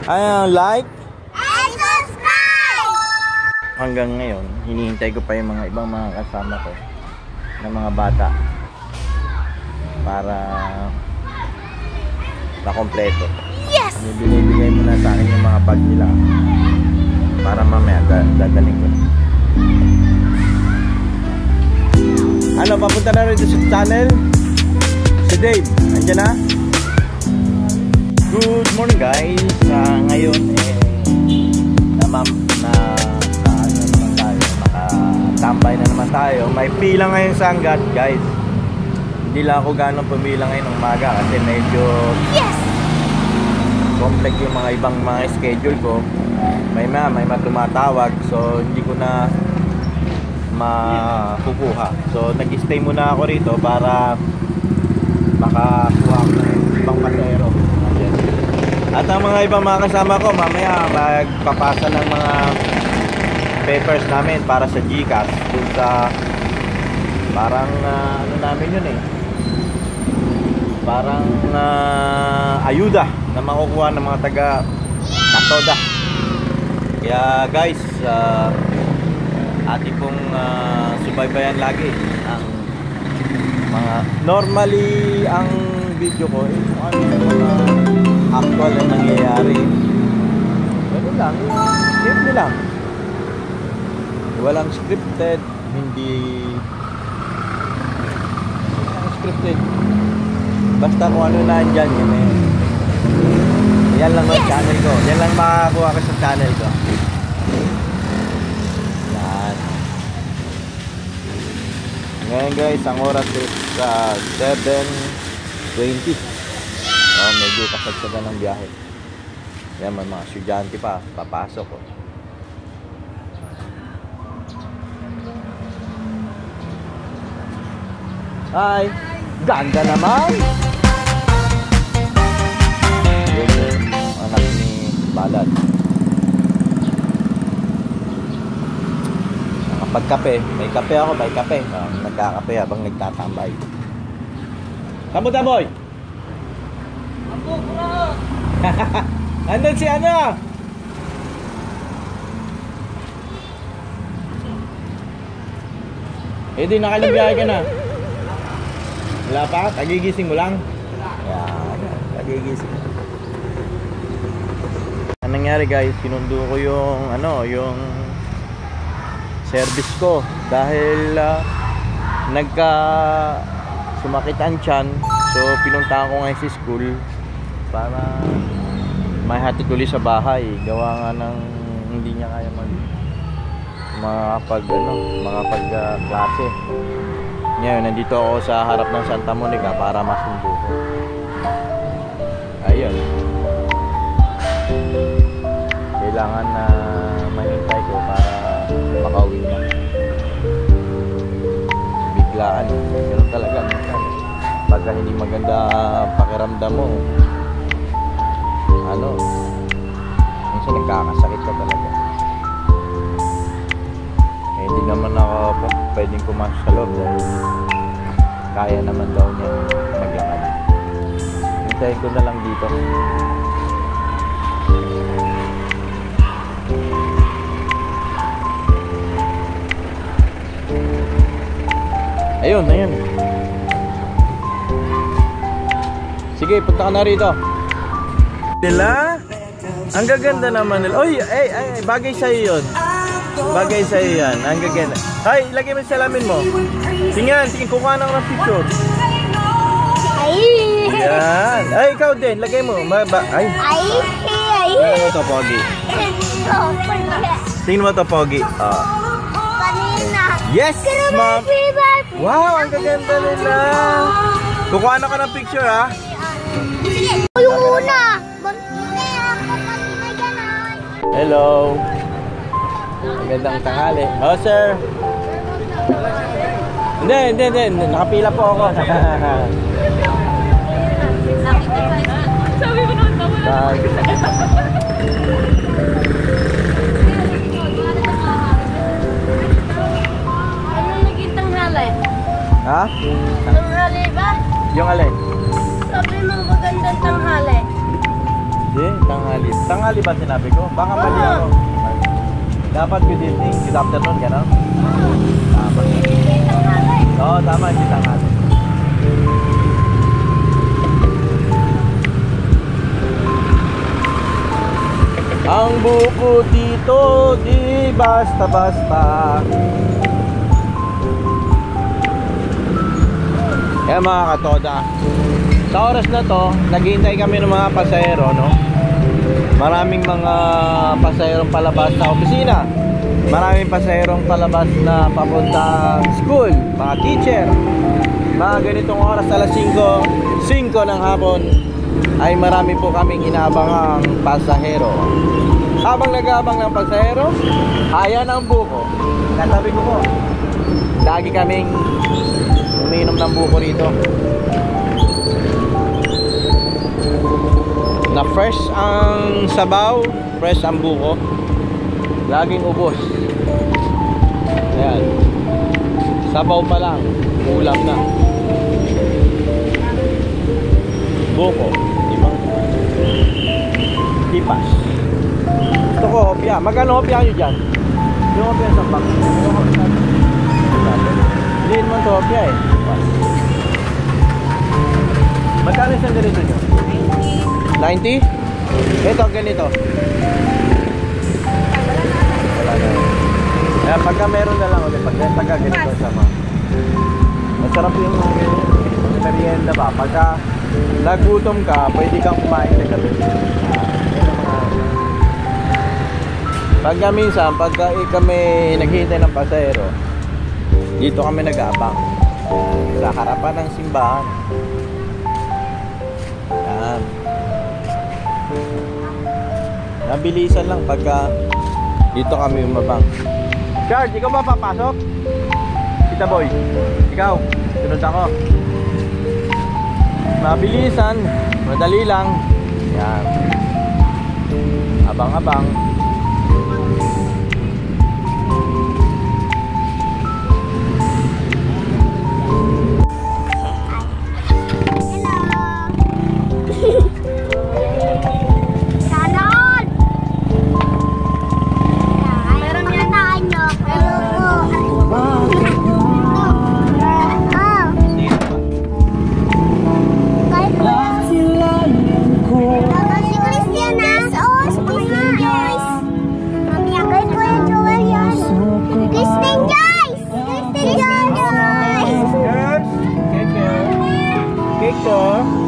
Like and subscribe! Hanggang ngayon, hinihintay ko pa yung mga ibang mga kasama ko na mga bata para makompleto. Yes! Binibigay mo na sa akin yung mga bag nila para mamaya dadaling ko. Ano, papunta na rin sa channel? Si Dave, andyan na? Good morning guys! Ngayon nakatambay na naman tayo. May pila ngayon sa hanggat guys. Hindi lang ako ganong pumila ngayon ng umaga kasi medyo complex yung mga ibang mga schedule ko. May tumatawag, so hindi ko na makukuha. So nag-stay muna ako rito para makakuha ko ng ibang pasahero. At ang mga ibang mga kasama ko mamaya magpapasa ng mga papers namin para sa GCash dun sa parang ano namin yun parang ayuda na makukuha ng mga taga Katoda. Kaya guys, ating pong subaybayan lagi ang mga normally ang video ko ano yung mga actual na nangyayari. Ganun lang, simple lang, walang scripted, hindi scripted, basta kung ano na andyan yan lang ang channel ko, yan lang makakuha ko sa channel ko. Yan. Ngayon guys, ang oras is 7:20. Medyo kasagsagan ng biyahe. Yan, may mga estudyante pa papasok ko. Hi! Ganda naman! Yan yung anak ni Balad. Nakapagkape. May kape ako, may kape. Nagkakape habang nagtatambay. Kamusta boy? Apo bro! Andun si ano? Di nakalibiyahe ka na. Wala pa? Tagigising mo lang? Yan, tagigising. Ang nangyari guys, sinundo ko yung yung service ko dahil sumakit ang tiyan. So pinuntahan ko ngayon si school para may hatid ulit sa bahay. Gawa nga ng hindi niya kaya makapag klase. Ngayon, nandito ako sa harap ng Santa Monica para masundo ko. Ayun. Kailangan na mahintay ko para makauwi niya. Biglaan. Pero talaga, pagka hindi maganda pakiramdam mo, minsan nagkakasakit ka talaga. Hindi naman ako pwedeng pumasok sa loob dahil kaya naman daw niya maglakad. Hintayin ko na lang dito. Ayun. Sige, punta ka na rito. Nila? Ang gaganda naman nila. Oy, bagay sa'yo yun. Bagay sa'yo yan. Ang gaganda. Ay, ilagay mo sa salamin mo. Tingnan, kukuha na ko ng picture. Yan. Ay, ikaw din. Lagay mo. Ay. Tingnan mo ito, Pogi. Tingnan mo ito, Pogi. Yes, ma'am. Wow, ang gaganda nila. Kukuha na ko ng picture, ha? Yung una. Hello. Magandang tanghali. Oh, sir. Hindi. Nakapila po ako. Sabi mo naman tawag. Ano naging tanghali? Ha? Tanghali ba? Yung alin? Sabi mo magandang tanghali. Hindi. Tanghali. Tanghali ba sinabi ko? Baka mali ako. Dapat good evening, good afternoon, gano'n? Tama. Oo, tama, hindi tanghali. Ang buko dito, di basta-basta. Kaya mga katoda, sa oras na to, naghihintay kami ng mga pasahero, no? Maraming mga pasaherong palabas sa opisina. Maraming pasaherong palabas na papuntang school, mga teacher. Mga ganitong oras, alas 5 ng hapon, ay marami po kaming inaabangang pasahero. Habang nag-aabang ng pasahero, ayan ang buko. Katabi ko po, lagi kaming uminom ng buko rito. Na fresh ang sabaw, fresh ang buko, laging ubos. Ayan, sabaw pa lang, ulam na. Buko, ibang tipas. Gusto ko hopya. Magkano hopya nyo dyan? Yung hopya sa bak. Yung hopya hindi naman to hopya eh. Magkano isang ganito nyo? 90? Ito, ganito. Wala na. Kaya pagka meron na lang ulit, pagka ganito sama. Masarap yung merienda ba? Pagka nagutom ka, pwede kang kumain sa gabi. Pagka minsan, pagka kami naghihintay ng pasahero, dito kami nag-aabang sa harapan ng simbahan. Yan. Nabilisan lang pagka dito kami umabang. Charles, ikaw ba papasok? Tita Boy, ikaw, sunod ako. Mabilisan, madali lang. Yan. Abang-abang.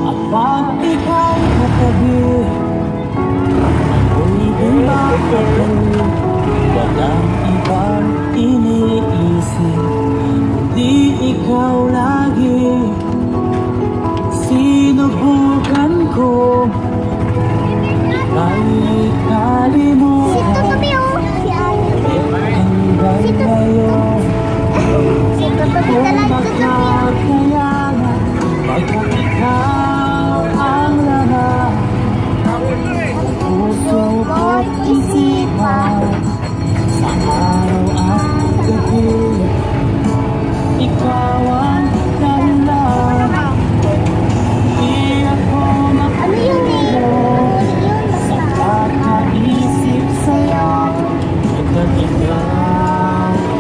Kapag ikaw katabi, ako'y bumabalik. Walang ibang iniisip, kundi ikaw lagi. Sinubukan ko, kahit kalimutan. Hanggang ngayon, kung magkakayanan, pagkat ikaw ang laman, puso ko't isipan, sa araw at gabi, ikaw ang dahilan. Di ako makatulog sa pagkaisip sa'yo, pagkat ikaw ang dahilan.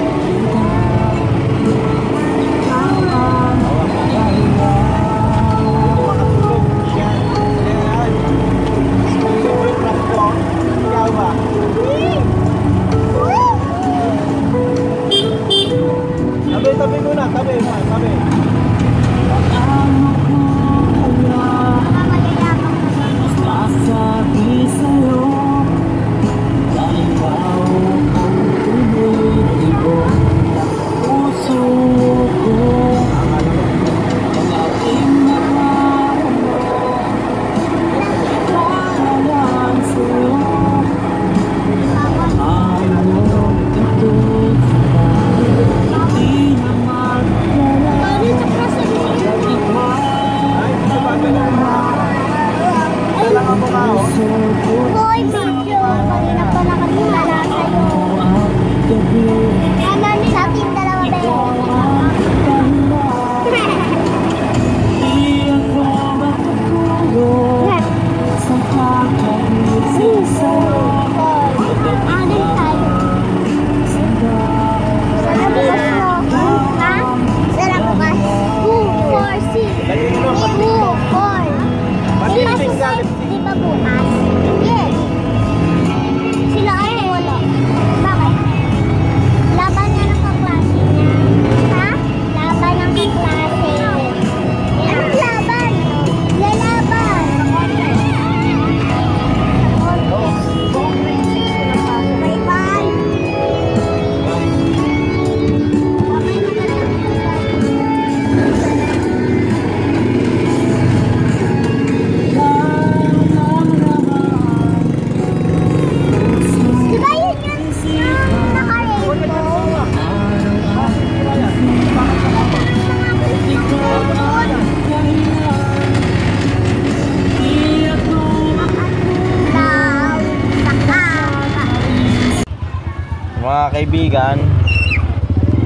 Mga kaibigan,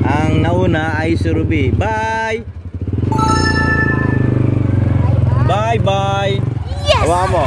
ang nauna ay si Ruby. Bye! Bye-bye! Yes! Hawa mo.